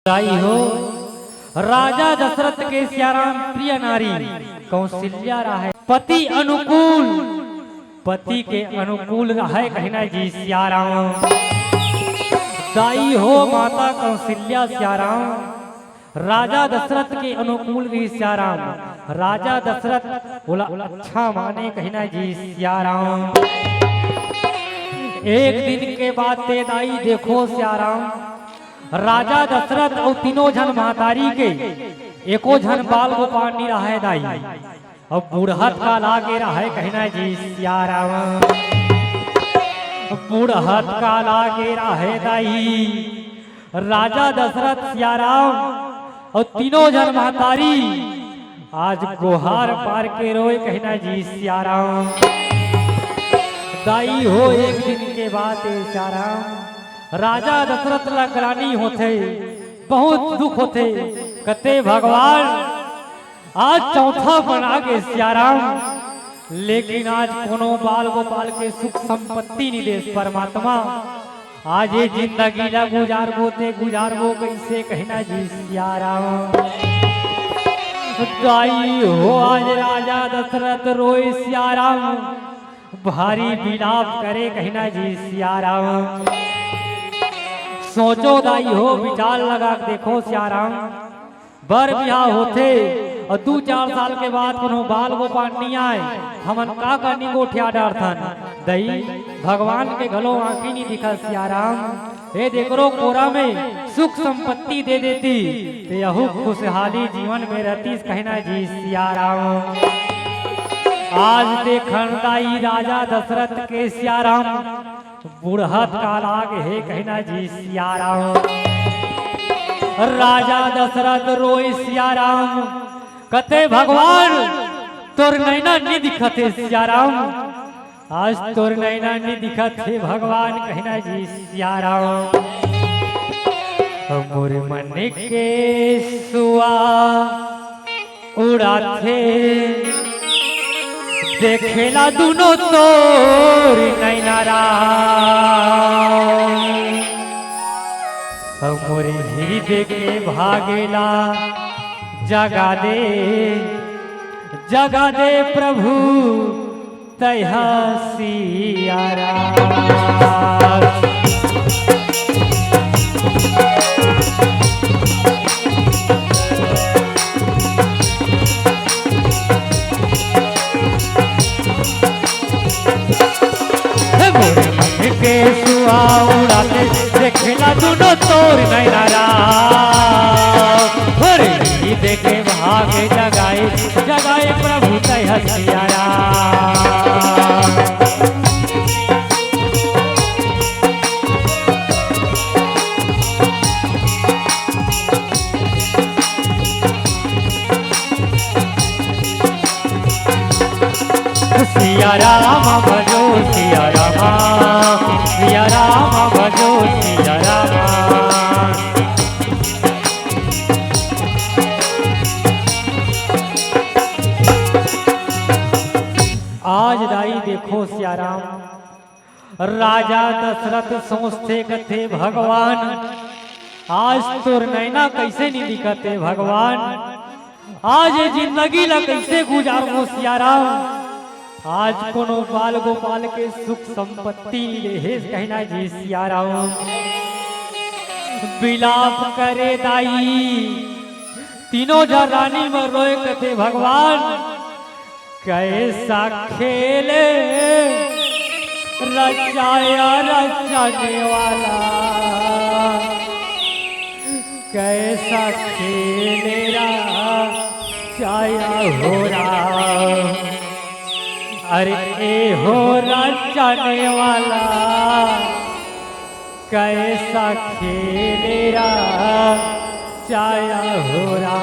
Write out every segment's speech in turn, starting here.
दाई हो राजा दशरथ के श्याराम प्रिय नारी कौशल्या रहा पति अनुकूल पति के अनुकूल रहा कहना जी श्याराम। दाई हो माता कौशल्या श्याराम राजा दशरथ के अनुकूल भी श्याराम। राजा दशरथ बोला अच्छा माने कहना जी श्याराम। एक दिन के बाद ते दाई देखो श्याराम राजा दशरथ और तीनों जन महतारी के एको जन बाल गोपाल नहीं रहा दाई और बूढ़त का लागे रहा कहना जी श्याराम। बूढ़त का लागे रहा दाई राजा दशरथ श्याराम और तीनों जन महतारी आज गुहार पार के रोए कहना जी श्याराम। दाई हो एक दिन के बाद श्याराम राजा दशरथ लगरानी होते बहुत दुख होते कते भगवान आज चौथा बना के श्याराम लेकिन आज कोनो बाल गोपाल के सुख संपत्ति नहीं दे परमात्मा। आज ये जिंदगी ला गुजारबो कैसे कहना जी श्याराम। दाई हो आज राजा दशरथ रोए श्याराम भारी विलाप करे कहना जी श्याराम। सोचो दाई हो विचार लगा देखो श्याराम बर बिहार होते और 2-4 साल के बाद कोनो बाल गोपाल नहीं आए हमन का करनी गोठिया डारथन दई भगवान के गलो आंखी नहीं दिखा श्याराम। ये देखो कोरा में सुख संपत्ति दे देती तो यहू खुशहाली जीवन में रहती कहना जी श्याराम। आज देखन दाई राजा दशरथ के श्याराम बूढ़त का लाग है कहना जी श्याराम। राजा दशरथ रोए श्याराम कते भगवान तोर नैना नहीं दिखते श्याराम। आज तोर नैना नहीं दिखते भगवान कहना जी श्याराम। मोर मन के सुआ उड़ाते देखेला दोनों तोर नैनारा मोरे हृदय के भागेला जगा दे प्रभु तैहा सियारा। के सुआ उड़ाते देखला दोनों तोर नैनारा देखे भागे जगाए प्रभु तैहा सियारा। सिया राम भजो सिया रामा सिया राम भजो सिया रामा। आज दाई देखो श्याराम राजा दशरथ सोचते कथे भगवान आज तोर नैना कैसे नहीं दिखते भगवान। आज ये जिंदगी ला कैसे गुजारो श्याराम। आज कोनो बाल गोपाल के सुख संपत्ति ले कहना जी श्याराम। विलाप करे दाई तीनों रानी में रोए कथे भगवान कैसा खेले रचाया रचाने वाला कैसा खेले रचाया हो रहा। अरे ए हो रचाने वाला कैसा खेलेरा चाया हो रहा।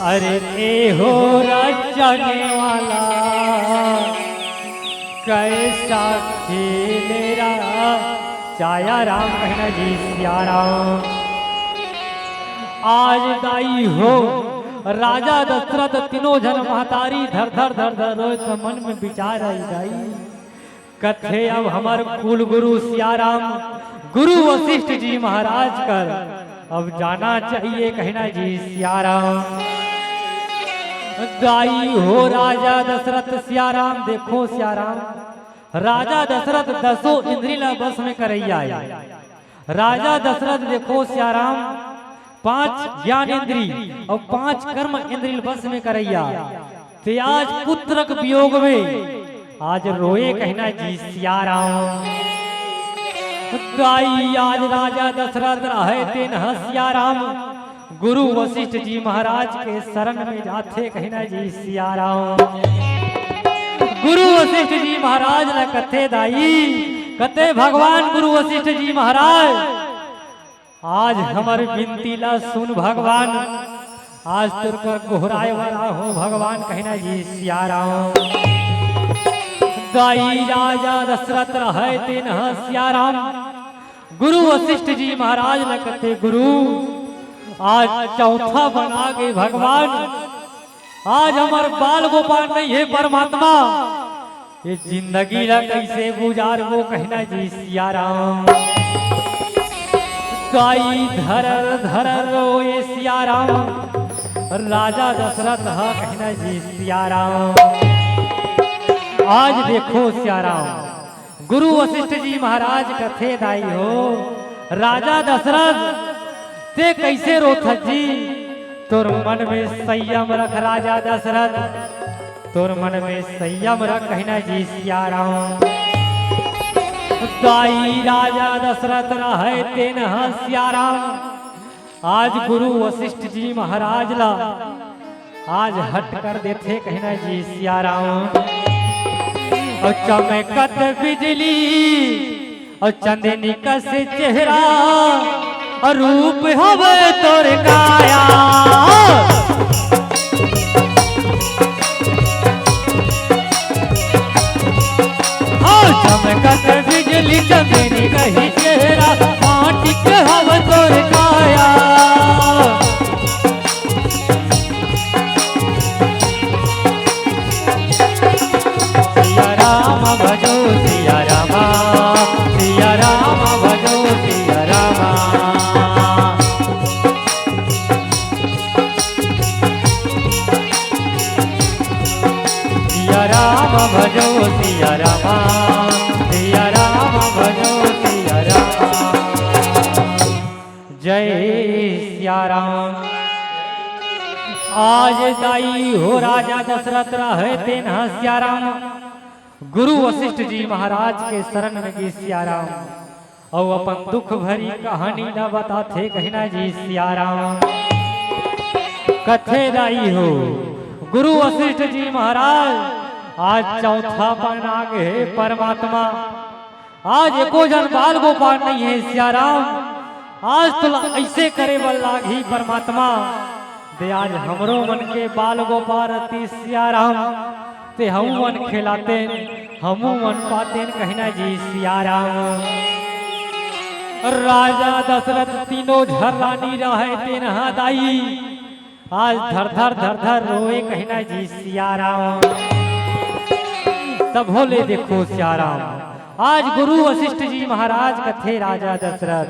अरे ए हो रचाने वाला कैसा खेलेरा चाया राम कहना जी श्याराम। आज दाई हो राजा दशरथ तीनों जन महतारी धर धर रोए तो मन में विचार आई दाई कथे अब हमार कुल गुरु सियाराम गुरु वशिष्ठ जी महाराज कर अब जाना चाहिए कहना जी सियाराम। दाई हो राजा दशरथ सियाराम देखो सियाराम राजा दशरथ 10 इंद्रिय बस में करैया राजा दशरथ देखो सियाराम 5 ज्ञान इंद्री और 5 कर्म इंद्रिय बस में करैया ते आज पुत्र के वियोग में आज रोए कहना जी सियाराम। दाई आज राजा दशरथ रहे तेन सियाराम गुरु वशिष्ठ जी महाराज के शरण में जाते कहना जी सियाराम। गुरु वशिष्ठ जी महाराज न कथे दाई कथे भगवान गुरु वशिष्ठ जी महाराज आज हमारी विनती ला सुन भगवान आज तुरकर गोहराए वाला हो भगवान कहना जी सियाराम। दाई राजा दशरथ रहे तेन सियाराम गुरु वशिष्ठ जी महाराज न कथे गुरु आज चौथा बना के भगवान आज हमार बाल गोपाल नहीं है परमात्मा ये जिंदगी ला कैसे गुजार वो कहना जी सियाराम। दाई धरर धरर रोए सियाराम राजा दशरथ कहना जी सियाराम। आज देखो सियाराम गुरु वशिष्ठ जी महाराज कथे दाई हो राजा दशरथ ते कैसे रोथत जी तोर मन में संयम रख राजा दशरथ तोर मन में संयम रख कहना जी सियाराम। दाई राजा दशरथ रहे तेन सियाराम आज गुरु वशिष्ठ जी महाराज ला आज हट कर देते कहना जी सियाराम। और चमकत बिजली और चंदनी का से चेहरा और रूप हवे तोर काया चमकत बिजली चंदनी का ही चेहरा माटी के हवे तोर काया सिया राम भजो सिया रामा सिया राम भजो सिया रामा। सिया राम भजो सिया रामा सिया राम भजो सिया रामा। जय सिया राम। आज दाई हो राजा दशरथ रहे तेन सियाराम गुरु वशिष्ठ जी महाराज के शरण में जी सियाराम और अपन दुख भरी कहानी न बताते कहना जी सियाराम। कथे दाई हो गुरु वशिष्ठ जी महाराज आज चौथा बना गए परमात्मा आज एको जन बाल गोपाल नहीं है सियाराम आज तो ऐसे करे बल्ला ही परमात्मा ते आज हमरो मन के बाल गोपाल अति सियाराम ते हम मन खिलाते हम मन पाते कहना जी सियाराम। राजा दशरथ तीनों झर्रानी रहे तेन दाई आज धर धर धर धर रोए कहना जी सियाराम। तब भोले देखो सियाराम आज गुरु वशिष्ठ जी महाराज कथे राजा दशरथ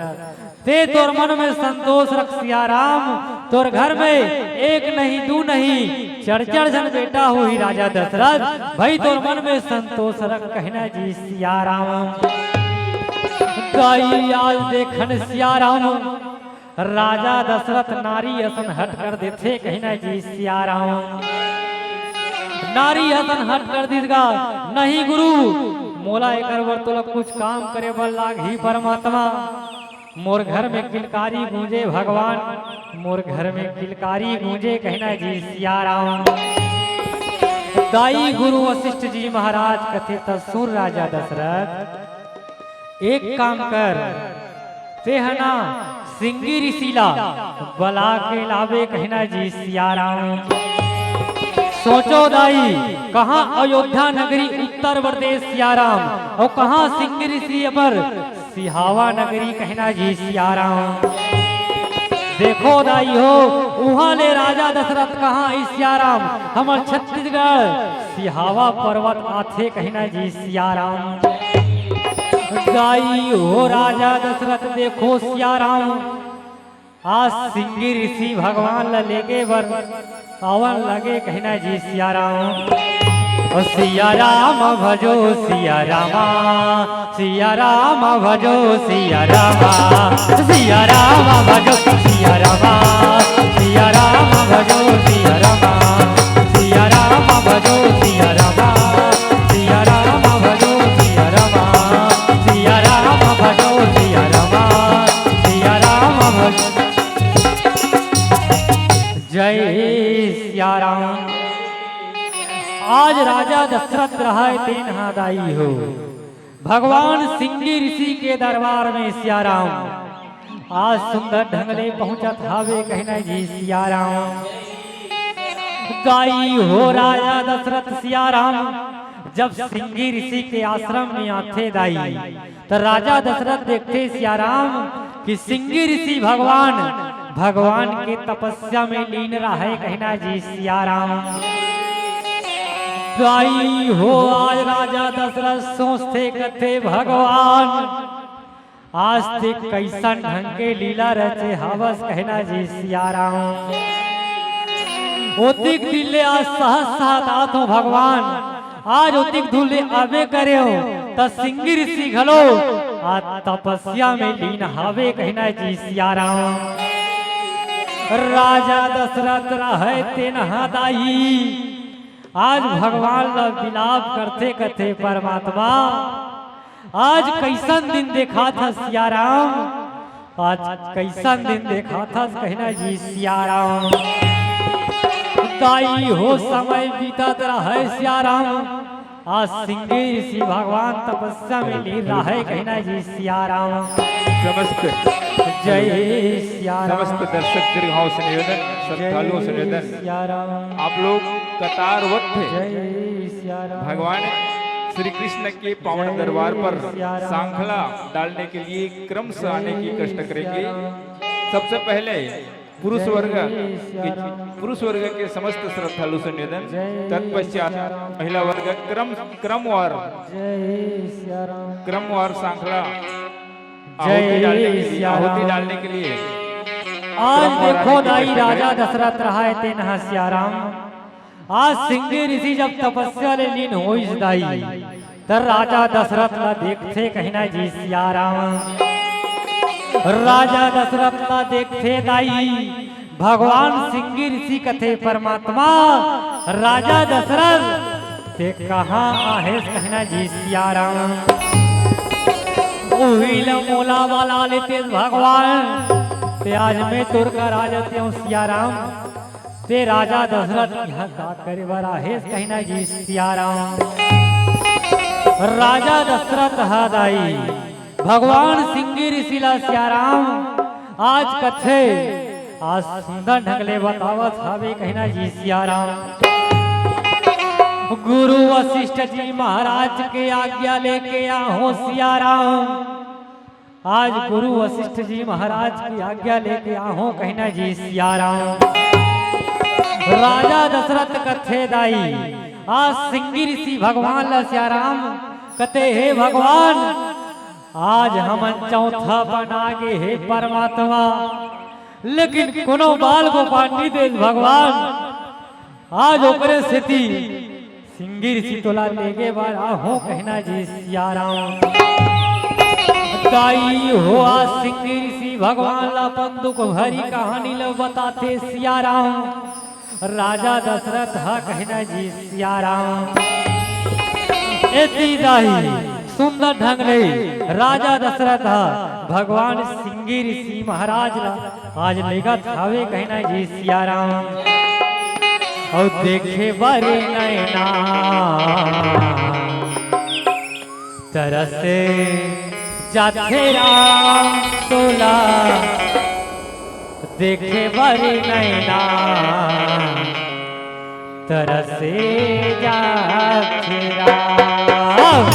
ते तोर मन में संतोष रख सियाराम तोर घर में एक नहीं दू नहीं चढ़ जन बेटा हो ही राजा दशरथ भाई तोर मन में संतोष रख कहना जी सियाराम। गाई आज देखन सियाराम राजा दशरथ नारी हसन हट कर देते कहना जी सियाराम। नारी हसन हट कर दीगा नहीं गुरु मोला एक वर्तुल कुछ काम करे बल लाग ही परमात्मा मोर घर में किलकारी गूंजे भगवान मोर घर में किलकारी गूंजे कहना जी सियाराम। दाई गुरु वशिष्ठ जी महाराज कथे तसुर राजा दशरथ एक काम कर तेहना सिंगी ऋषिला बला के लावे कहना जी सियाराम। सोचो दाई कहाँ अयोध्या नगरी उत्तर प्रदेश सियाराम और कहाँ सिंगी ऋषि पर सिहावा नगरी कहना जी सियाराम। देखो दाई हो वहाँ ले राजा दशरथ कहाँ सियाराम हमार छत्तीसगढ़ सिहावा पर्वत आथे कहना जी सियाराम दाई हो राजा दशरथ देखो सियाराम आज सिंगी ऋषि भगवान ला लेके बर आवन लगे कहना जी सियाराम सिया राम भजो सिया रामा सिया राम भजो सिया रामा सिया राम भजो सिया रामा सिया राम भजो सिया रामा सिया राम भजो सिया रामा सिया राम भजो सिया रामा सिया राम भजो सिया रामा सिया राम भजो जय सिया राम। आज राजा दशरथ रहा तेन दाई हो भगवान सिंगी ऋषि के दरबार में सियाराम आज सुंदर ढंगले पहुंचत हावे कहना जी सियाराम दाई हो राजा दशरथ सियाराम जब सिंगी ऋषि के आश्रम में आते दाई तो राजा दशरथ देखते सियाराम कि सिंगी ऋषि भगवान के तपस्या में लीन रहे कहना जी सियाराम दाई हो आज राजा दशरथ सोचते कथे भगवान आज ते कैसन ढंग के लीला रचे हवस कहना जी सियाराम ओतिक दिले आज सहस साथ हो भगवान आज ओतिक धुले आवे करे हो त सिंगी ऋषि घलो आज तपस्या में लीन हावे कहना जी सियाराम राजा दशरथ रहे तेन दाई आज भगवान ला विलाप करते कथे परमात्मा आज कैसन दिन देखा था सियाराम आज कैसन दिन देखा था कहना जी सियाराम दाई हो समय बीतत रहे सियाराम आज सिंगी ऋषि भगवान तपस्या में लीन रहे कहना जी सियाराम समस्त जय सियाराम समस्त दर्शक दीर्घाओं से निवेदन श्रद्धालुओं से निवेदन आप लोग कतारवत थे भगवान श्री कृष्ण के पावन दरबार पर सांखला डालने के लिए क्रम से आने की कष्ट करेंगे। सबसे पहले पुरुष वर्ग के समस्त श्रद्धालु से निवेदन तत्पश्चात महिला वर्ग क्रमवार सांखला आहुति डालने के लिए आज देखो दाई राजा दशरथ रहा है तेन सियाराम आज सिंगी ऋषि जब तपस्या ले लीन हो दाई तर राजा दशरथ ला देखते कहना जी सियाराम राजा दशरथ ला देखते दाई भगवान सिंगी ऋषि कथे परमात्मा राजा दशरथ ते कहाँ आहे कहना जी सियाराम मोला वाला लेते भगवान ते आज मैं तुर का राजा सियाराम ते राजा दशरथ यहाँ का करे बरा है कहना जी सियाराम राजा दशरथ दाई भगवान सिंगी ऋषि ला सियाराम आज कथे आज सुंदर ढंगले बतावत हवे कहना जी सियाराम गुरु वशिष्ठ जी महाराज के आज्ञा लेके आओ सियाराम आज गुरु वशिष्ठ जी महाराज की आज्ञा लेके आओ कहना जी सियाराम राजा दशरथ कथे दाई आज सिंगी ऋषि भगवान ला सियाराम कथे हे भगवान आज हम चौथा बना गे हे परमात्मा लेकिन कोनो बाल को पानी दे भगवान आज ओकरे स्थिति सिंगी ऋषि तोला लेगे बारा हो कहना जी सियाराम दाई हो आज सिंगी ऋषि भगवान ला बंदूक भरी कहानी ला बताते सियाराम राजा दशरथ कहना जी सियाराम एती दाई सुंदर ढंग ले राजा दशरथ भगवान सिंगी ऋषि महाराज ला आज लेगा थावे कहना जी सियाराम और देखे बरे नैना तरसे जाते राम तोला देखे बरे नैना तरसे जाते राम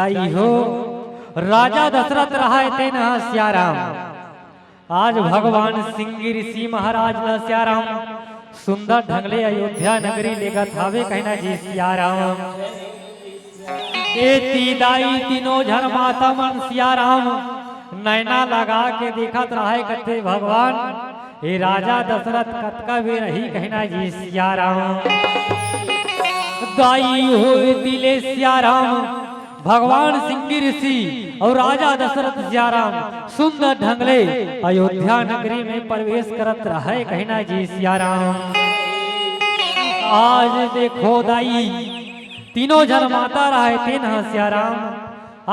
दाई हो राजा दशरथ रहा ते न सियाराम। आज भगवान सिंह ऋषि महाराज न सियाराम सुंदर ढंगले अयोध्या नगरी लेगत हावे कहना जी सियाराम। ए दाई तीनों झर माता मन सियाराम नैना लगा के देखत रहे कथे भगवान ए राजा दशरथ कतका भी रही कहना जी सियाराम। दाई हो दिले सियाराम भगवान सिंह ऋषि और राजा दशरथ सियाराम सुंदर ढंगले अयोध्या नगरी में प्रवेश करत रहे कहना जी सियाराम। आज देखो दाई तीनों जन माता रहे तीन सियाराम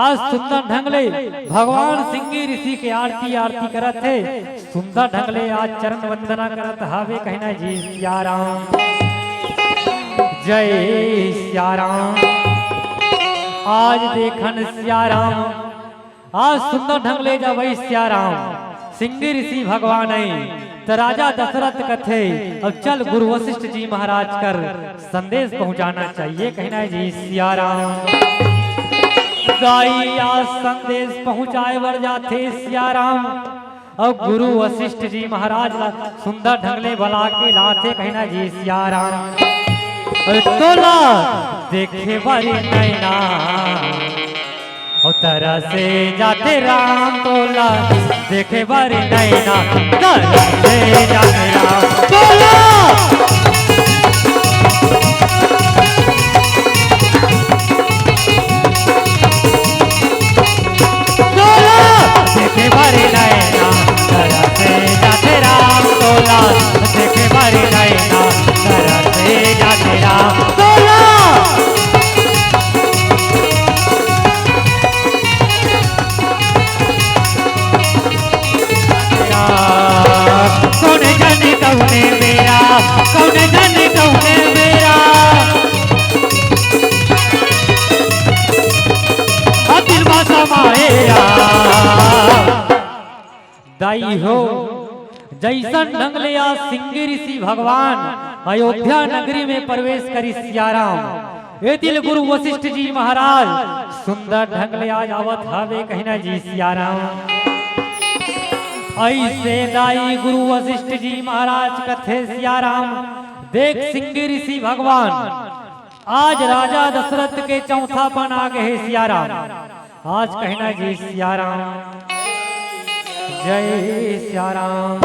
आज सुंदर ढंगले भगवान सिंह ऋषि के आरती आरती करत थे सुंदर ढंगले आज चरण वंदना करत हावे कहना जी सियाराम। जय सियाराम। आज देखन सियाराम आज सुंदर ढंगले जब सियाराम सिंह ऋषि भगवान तो राजा दशरथ कथे अब चल गुरु वशिष्ठ जी महाराज कर संदेश पहुंचाना चाहिए कहना जी सियाराम। दाई आज संदेश पहुंचाए वर जाते सियाराम और गुरु वशिष्ठ जी महाराज सुंदर ढंगले बला के लाते कहना जी सियाराम। तोला देखे बारी नैना और तरह से जाते राम तोला देखे बारी नैना तरह से जाते राम तोला देखे बारी नैना तरह से जाते राम तोला देखे बारी नैना तरह से जाते राम तोला। कौन जाने कौने मेरा कौन जाने कौने मेरा दिल बासा माएरा। दाई हो जैसन ढंगले आज सिंह ऋषि भगवान अयोध्या नगरी में प्रवेश करी सियाराम ए दिल गुरु वशिष्ठ जी महाराज सुंदर ढंगले आज आवत हावे कहना जी सियाराम। ऐसे दाई गुरु वशिष्ठ जी महाराज कथे सियाराम देख सिंह ऋषि भगवान आज राजा दशरथ के चौथा पन आ गए सियाराम आज कहना जी सियाराम। जय सियाराम।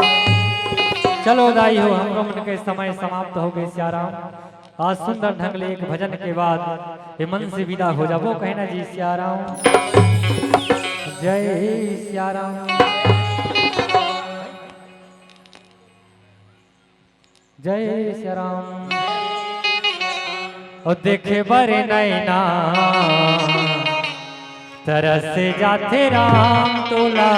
चलो दाई हो हम मन के समय समाप्त हो गए सियाराम आज सुंदर ढंगले एक भजन के बाद ये मन से विदा हो जाबो कहना जी सियाराम। जय सियाराम। जय सियाराम। और देखे बरे नैना तरह से जाते राम तोला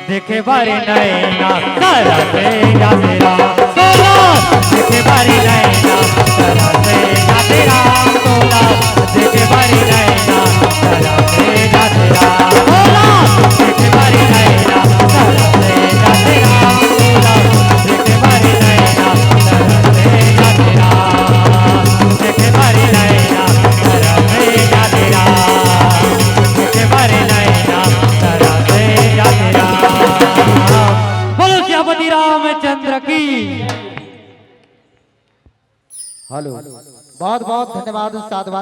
देखे बारी नैना तरह से जाते राम तोला देखे बारी नैना तरह से जाते राम तोला देखे बारी नैना तरह से जाते राम तोला देखे बारी नैना तरह से जाते राम तोला देखे बारी नैना तरह से जाते राम देखे बारी नैना तरह से जाते राम देखे बारी नैना तरह से जाते राम। बोलो श्यामती रामचंद्र की। हेलो बहुत बहुत धन्यवाद साधुवाद।